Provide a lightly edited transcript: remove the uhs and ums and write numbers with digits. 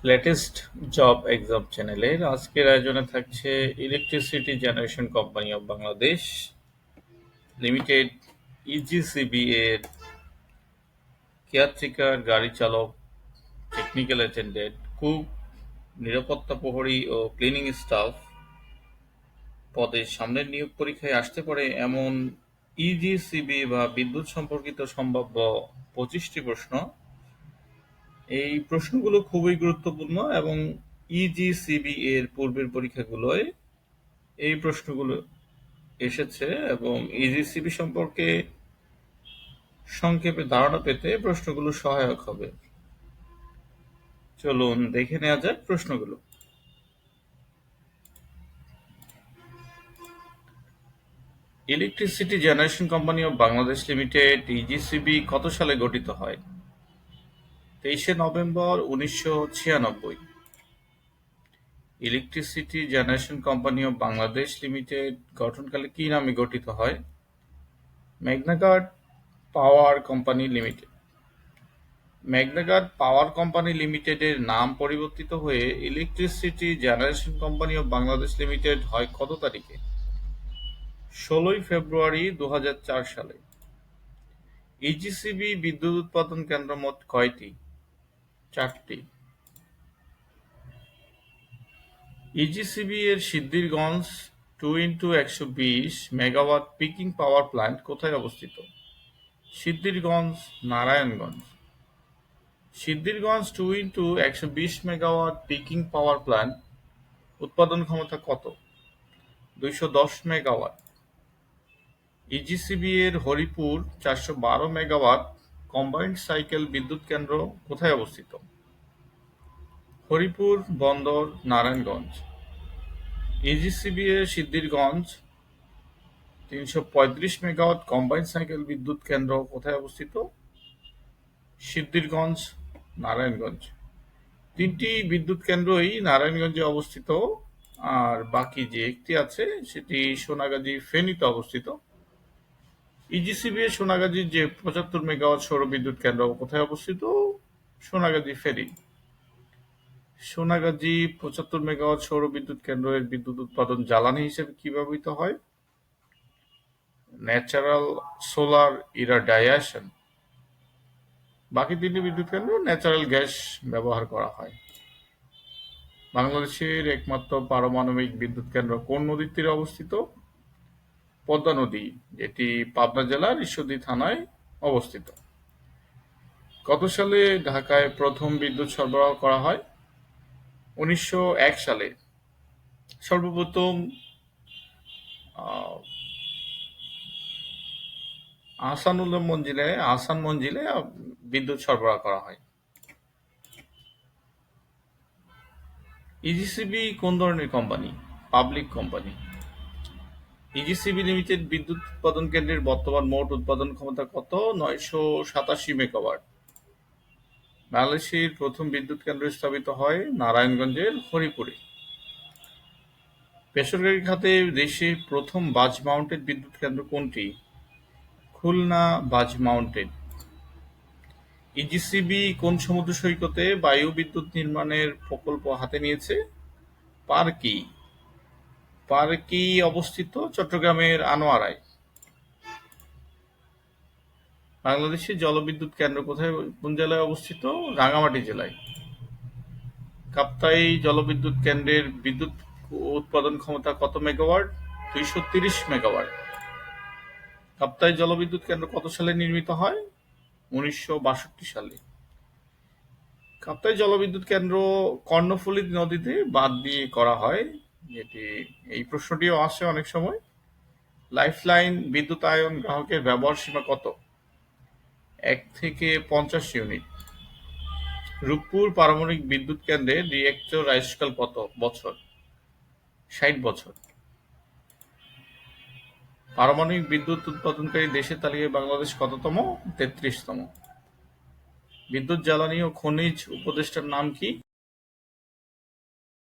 Latest job exam চ্যানেলের আজকের আয়োজনে থাকছে electricity generation company of Bangladesh limited EGCB এর কেয়ারটেকার, গাড়ি চালক, টেকনিক্যাল অ্যাটেন্ডেন্ট, কুক, নিরাপত্তা প্রহরী ও ক্লিনিং স্টাফ পদে সামনের নিয়োগ পরীক্ষায় আসতে পারে এমন ইজিসিবি বা বিদ্যুৎ সম্পর্কিত সম্ভাব্য 25টি প্রশ্ন। এই প্রশ্নগুলো খুবই গুরুত্বপূর্ণ এবং ইজিসিবি এর পূর্বের পরীক্ষাগুলোয় এই প্রশ্নগুলো এসেছে এবং ইজিসিবি সম্পর্কে সংক্ষেপে ধারণা পেতে প্রশ্নগুলো সহায়ক হবে। চলুন দেখে নেওয়া যাক প্রশ্নগুলো। Electricity generation company of Bangladesh limited EGCB কত সালে গঠিত হয়? 23শে November 1996। Electricity generation company of Bangladesh limited গঠনকালে কি নামে গঠিত হয়? মেঘনাঘাট পাওয়ার কোম্পানি লিমিটেড। মেঘনাঘাট পাওয়ার কোম্পানি লিমিটেডের নাম পরিবর্তিত হয়ে electricity generation company of Bangladesh limited হয় কত তারিখে? 16ই ফেব্রুয়ারি 2004 সালে। ইজিসিবি বিদ্যুৎ উৎপাদন কেন্দ্র মোট কয়টি? 4টি। ইজিসিবি এর Siddhirganj 2x120 megawatt peaking power plant কোথায় অবস্থিত? Siddhirganj, Narayanganj. Siddhirganj 2x120 megawatt peaking power plant উৎপাদন ক্ষমতা কত? 210 মেগাওয়াট। ইজিসিবি এর হরিপুর 412 মেগাওয়াট কম্বাইন্ড সাইকেল বিদ্যুৎ কেন্দ্র কোথায় অবস্থিত? হরিপুর বন্দর, নারায়ণগঞ্জ। ইজিসিবি এর সিদ্ধিরগঞ্জ 335 মেগাওয়াট কম্বাইন্ড সাইকেল বিদ্যুৎ কেন্দ্র কোথায় অবস্থিত? সিদ্ধিরগঞ্জ, নারায়ণগঞ্জ। 3টি বিদ্যুৎ কেন্দ্রই নারায়ণগঞ্জে অবস্থিত, আর বাকি যে একটি আছে সেটি সোনাগাজী, ফেনীতে অবস্থিত। ইজিসিবি এর সোনাগাজীর যে 75 মেগাওয়াট সৌর বিদ্যুৎ কেন্দ্র কোথায় অবস্থিত? সোনাগাজী, ফেনী। সোনাগাজী 75 মেগাওয়াট সৌর বিদ্যুৎ কেন্দ্রের বিদ্যুৎ উৎপাদন জ্বালানি হিসেবে কি ব্যবহৃত হয়? Natural solar irradiation. বাকি 3টি বিদ্যুৎ কেন্দ্র ন্যাচারাল গ্যাস ব্যবহার করা হয়। বাংলাদেশের একমাত্র পারমাণবিক বিদ্যুৎ কেন্দ্র কোন নদীর তীরে অবস্থিত? পদ্মা নদী, যেটি পাবনা জেলার ঈশ্বরদী থানায় অবস্থিত। কত সালে ঢাকায় প্রথম বিদ্যুৎ সরবরাহ করা হয়? 1901 সালে। সর্বপ্রথম আহসান মঞ্জিলে বিদ্যুৎ সরবরাহ করা হয়। ইজিসিবি কোন ধরনের company? Public company. EGCB limited বিদ্যুৎ উৎপাদন কেন্দ্রের বর্তমান মোট উৎপাদন ক্ষমতা কত? 987 মেগাওয়াট। বাংলাদেশের প্রথম বিদ্যুৎ কেন্দ্র স্থাপিত হয় নারায়ণগঞ্জের হরিপুরে। বেসরকারি খাতে দেশের প্রথম বাজ মাউন্টেড বিদ্যুৎ কেন্দ্র কোনটি? খুলনা বাজ মাউন্টেড। ইজিসিবি কোন সমুদ্র সৈকতে বায়ু বিদ্যুৎ নির্মাণের প্রকল্প হাতে নিয়েছে? পার্কি। পার্কি অবস্থিত চট্টগ্রামের আনোয়ারায়। বাংলাদেশের জলবিদ্যুৎ কেন্দ্র কোন জেলায় অবস্থিত? রাঙ্গামাটি জেলায়। কাপ্তাই জলবিদ্যুৎ কেন্দ্রের বিদ্যুৎ উৎপাদন ক্ষমতা কত মেগাওয়াট? 230 মেগাওয়াট। কাপ্তাই জলবিদ্যুৎ কেন্দ্র কত সালে নির্মিত হয়? 1962 সালে। কাপ্তাই জলবিদ্যুৎ কেন্দ্র কর্ণফুলী নদীতে বাঁধ দিয়ে করা হয়, যেটি এই প্রশ্নটিও আসে অনেক সময়। লাইফলাইন বিদ্যুতায়ন গ্রাহকের ব্যবহার সীমা কত? 1 থেকে 50 ইউনিট। রূপপুর পারমাণবিক বিদ্যুৎ কেন্দ্রের রিঅ্যাক্টর আয়ুষ্কাল কত বছর? 60 বছর। পারমাণবিক বিদ্যুৎ উৎপাদনকারী দেশের তালিকায় বাংলাদেশ কততম? 33তম। বিদ্যুৎ, জ্বালানি ও খনিজ উপদেষ্টার নাম কি?